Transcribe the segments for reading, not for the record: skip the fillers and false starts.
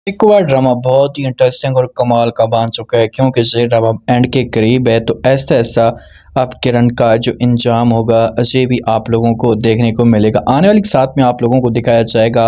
एक बार ड्रामा बहुत ही इंटरेस्टिंग और कमाल का बन चुका है क्योंकि ये ड्रामा एंड के करीब है तो ऐसा ऐसा अब किरण का जो इंजाम होगा ये भी आप लोगों को देखने को मिलेगा। आने वाले साथ में आप लोगों को दिखाया जाएगा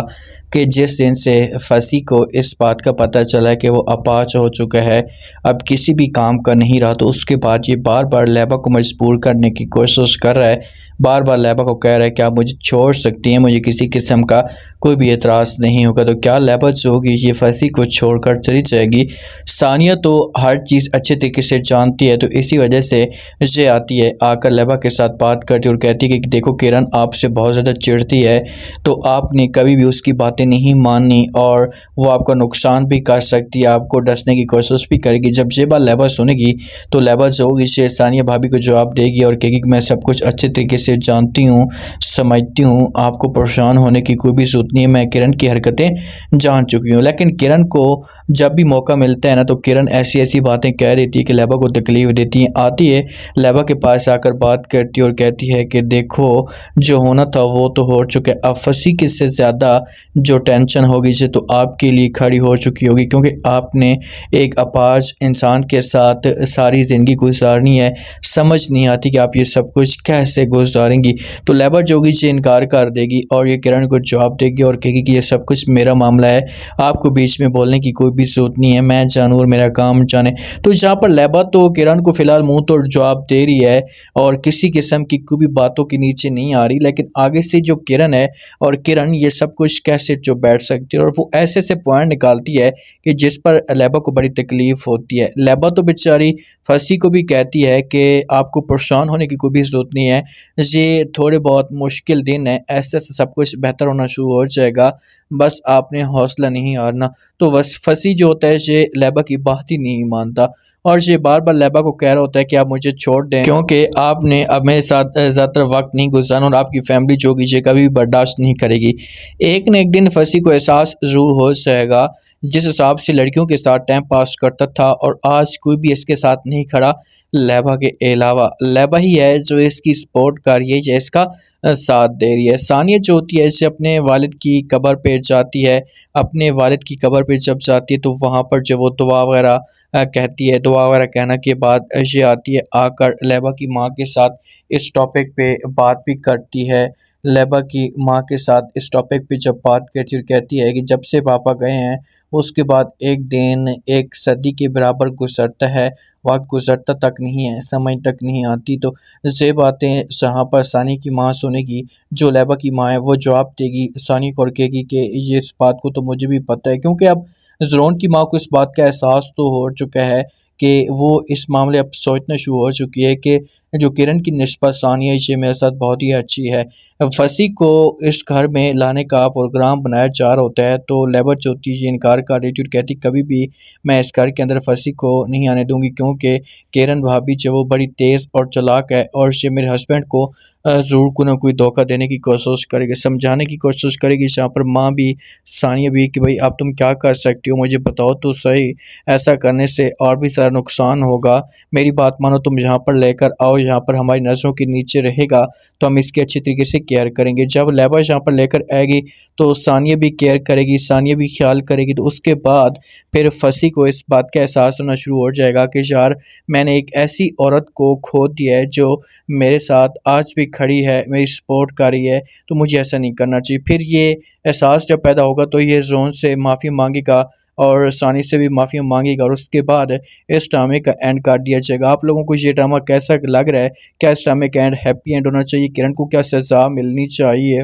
कि जिस दिन से फंसी को इस बात का पता चला है कि वो अपाच हो चुका है, अब किसी भी काम का नहीं रहा, तो उसके बाद ये बार बार लैबा को मजबूर करने की कोशिश कर रहा है। बार बार लैबा को कह रहा है कि आप मुझे छोड़ सकती हैं, मुझे किसी किस्म का कोई भी एतराज़ नहीं होगा। तो क्या लैबा जो होगी ये फंसी को छोड़कर चली जाएगी? सानिया तो हर चीज़ अच्छे तरीके से जानती है, तो इसी वजह से ये आती है, आकर लैबा के साथ बात करती है और कहती है कि देखो किरण आपसे बहुत ज़्यादा चिढ़ती है, तो आपने कभी भी उसकी बातें नहीं माननी और वो आपका नुकसान भी कर सकती है, आपको डसने की कोशिश भी करेगी। जब ये बात लैबा सुनेगी तो लैबा जो होगी ये सानिया भाभी को जवाब देगी और कहेगी कि मैं सब कुछ अच्छे तरीके से जानती हूँ, समझती हूँ, आपको परेशान होने की कोई भी ज़रूरत नहीं है, मैं किरण की हरकतें जान चुकी हूँ। लेकिन किरण को जब भी मौका मिलता है ना, तो किरण ऐसी ऐसी बातें कह देती है कि लैबा को तकलीफ़ देती है। आती है लैबा के पास आकर बात करती है और कहती है कि देखो जो होना था वो तो हो चुका है, अब फंसी किससे ज़्यादा जो टेंशन होगी ये तो आपके लिए खड़ी हो चुकी होगी, क्योंकि आपने एक अपाज इंसान के साथ सारी ज़िंदगी गुजारनी है, समझ नहीं आती कि आप ये सब कुछ कैसे गुजारेंगी। तो लैबा जोगी से इनकार कर देगी और ये किरण को जवाब देगी और कहेगी कि ये सब कुछ मेरा मामला है, आपको बीच में बोलने की कोई भी ज़रूरत नहीं है, मैं जानूँ और मेरा काम जाने। तो जहाँ पर लैबा तो किरण को फ़िलहाल मुँह तोड़ जवाब दे रही है और किसी किस्म की कोई भी बातों के नीचे नहीं आ रही, लेकिन आगे से जो किरण है और किरण ये सब कुछ कैसे जो बैठ सकती है और वो ऐसे ऐसे पॉइंट निकालती है कि जिस पर लैबा को बड़ी तकलीफ़ होती है। लैबा तो बेचारी फंसी को भी कहती है कि आपको परेशान होने की कोई भी ज़रूरत नहीं है, ये थोड़े बहुत मुश्किल दिन है, ऐसे-ऐसे सब कुछ बेहतर होना शुरू हो जाएगा, बस आपने हौसला नहीं हारना। तो बस फंसी जो होता है ये लैबा की बात ही नहीं मानता और ये बार-बार लैबा को कह रहा होता है कि आप मुझे छोड़ दें, क्योंकि आपने अब मेरे साथ ज़्यादातर वक़्त नहीं गुज़ारना और आपकी फ़ैमिली जो होगी ये कभी भी बर्दाश्त नहीं करेगी। एक न एक दिन फंसी को एहसास ज़रूर हो जाएगा, जिस हिसाब से लड़कियों के साथ टाइम पास करता था और आज कोई भी इसके साथ नहीं खड़ा लैबा के अलावा। लैबा ही है जो इसकी सपोर्ट कर रही है, जो इसका साथ दे रही है। सानिया जो होती है इसे अपने वालिद की कब्र पे जाती है, अपने वालिद की कब्र पे जब जाती है तो वहाँ पर जो वो दुआ वगैरह कहती है, दुआ वगैरह कहने के बाद ये आती है, आकर लैबा की माँ के साथ इस टॉपिक पे बात भी करती है। लैबा की माँ के साथ इस टॉपिक पे जब बात करती है और कहती है कि जब से पापा गए हैं उसके बाद एक दिन एक सदी के बराबर गुजरता है, वक़्त गुज़रता तक नहीं है, समझ तक नहीं आती। तो ये बातें जहाँ पर सानी की माँ सुनेगी, जो लैबा की माँ है वो जवाब देगी सानी को और कहेगी कि ये इस बात को तो मुझे भी पता है, क्योंकि अब ज़रोन की माँ को इस बात का एहसास तो हो चुका है कि वो इस मामले अब सोचना शुरू हो चुकी है कि जो किरण की निस्बत सानिया ये मेरे साथ बहुत ही अच्छी है। फंसी को इस घर में लाने का प्रोग्राम बनाया जा रहा होता है तो लैबा जो होती है ये इनकार कर देती है और कहती कभी भी मैं इस घर के अंदर फंसी को नहीं आने दूँगी, क्योंकि किरण भाभी जो वो बड़ी तेज़ और चालाक है और ये मेरे हस्बैंड को ज़रूर कोई ना कोई धोखा देने की कोशिश करेगी, समझाने की कोशिश करेगी। जहाँ पर माँ भी, सानिया भी कि भाई अब तुम क्या कर सकती हो, मुझे बताओ तो सही, ऐसा करने से और भी सारा नुकसान होगा, मेरी बात मानो, तुम यहाँ पर लेकर आओ, यहाँ पर हमारी नज़रों के नीचे रहेगा तो हम इसकी अच्छी तरीके से केयर करेंगे। जब लैबा यहाँ पर लेकर आएगी तो सानिया भी केयर करेगी, सानिया भी ख्याल करेगी, तो उसके बाद फिर फंसी को इस बात का एहसास होना शुरू हो जाएगा कि यार मैंने एक ऐसी औरत को खो दिया है जो मेरे साथ आज भी खड़ी है, मेरी सपोर्ट कर रही है, तो मुझे ऐसा नहीं करना चाहिए। फिर ये एहसास जब पैदा होगा तो ये ज़ोन से माफ़ी मांगेगा और सानी से भी माफ़ी मांगेगा और उसके बाद इस ड्रामे का एंड कर दिया जाएगा। आप लोगों को ये ड्रामा कैसा लग रहा है? क्या इस ड्रामे का एंड हैप्पी एंड होना चाहिए? किरण को क्या सज़ा मिलनी चाहिए?